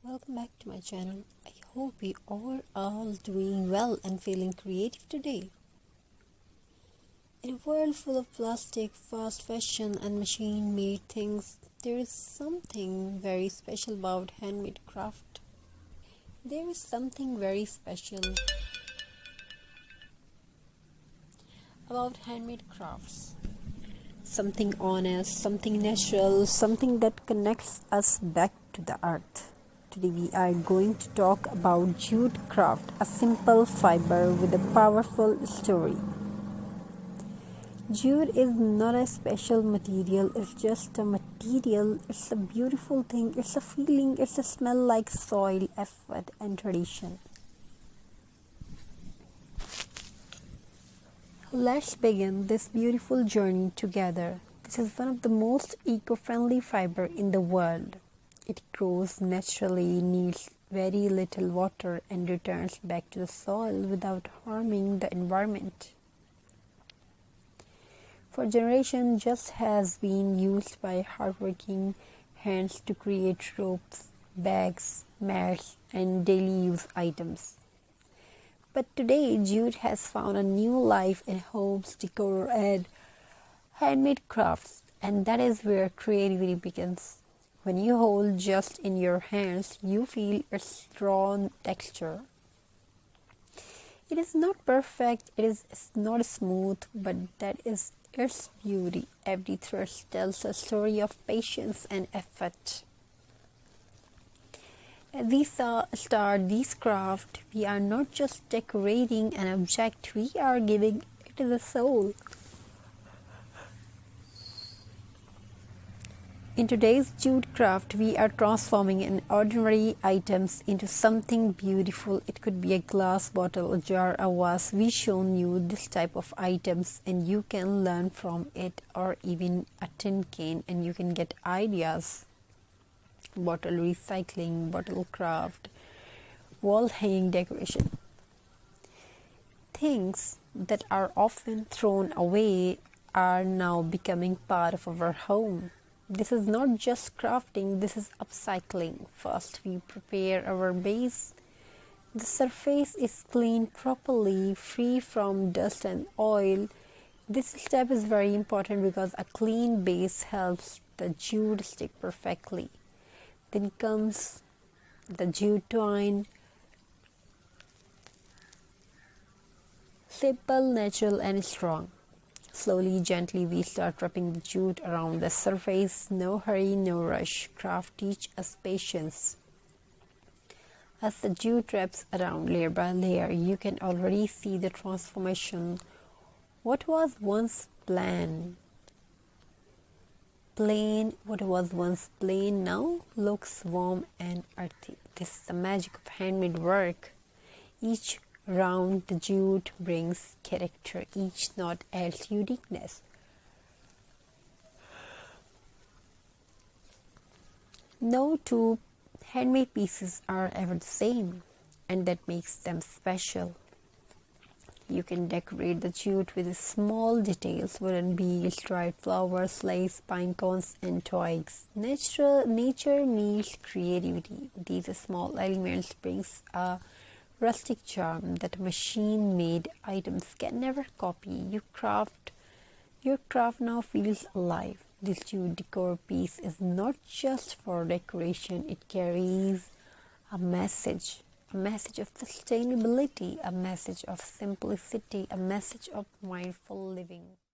Welcome back to my channel. I hope we are all doing well and feeling creative today. In a world full of plastic, fast fashion and machine-made things, there is something very special about handmade craft. There is something very special about handmade crafts. Something honest, something natural, something that connects us back to the earth. Today we are going to talk about jute craft, a simple fiber with a powerful story. Jute is not a special material, it's just a material, it's a beautiful thing, it's a feeling, it's a smell like soil, effort and tradition. Let's begin this beautiful journey together. This is one of the most eco-friendly fiber in the world. It grows naturally, needs very little water and returns back to the soil without harming the environment. For generations, just has been used by hardworking hands to create ropes, bags, mats, and daily use items. But today, jute has found a new life in homes, decor, and handmade crafts, and that is where creativity begins. When you hold just in your hands, you feel its raw texture. It is not perfect, it's not smooth, but that is its beauty. Every thread tells a story of patience and effort. As we start this craft, we are not just decorating an object, we are giving it the soul. In today's jute craft, we are transforming an ordinary items into something beautiful. It could be a glass bottle, a jar, a vase. We've shown you this type of items and you can learn from it, or even a tin can, and you can get ideas. Bottle recycling, bottle craft, wall hanging decoration. Things that are often thrown away are now becoming part of our home. This is not just crafting, this is upcycling. First, we prepare our base. The surface is cleaned properly, free from dust and oil. This step is very important because a clean base helps the jute stick perfectly. Then comes the jute twine. Simple, natural and strong. Slowly, gently, we start wrapping the jute around the surface. No hurry, no rush. Craft teach us patience. As the jute wraps around layer by layer, you can already see the transformation. What was once plain, what was once plain now looks warm and earthy. This is the magic of handmade work. Each round the jute brings character, each knot adds uniqueness. No two handmade pieces are ever the same, and that makes them special. You can decorate the jute with small details, wooden beads, dried flowers, lace, pine cones, and twigs. Nature meets creativity. These small elements brings a rustic charm that machine-made items can never copy. Your craft now feels alive. This jute decor piece is not just for decoration, it carries a message of sustainability, a message of simplicity, a message of mindful living.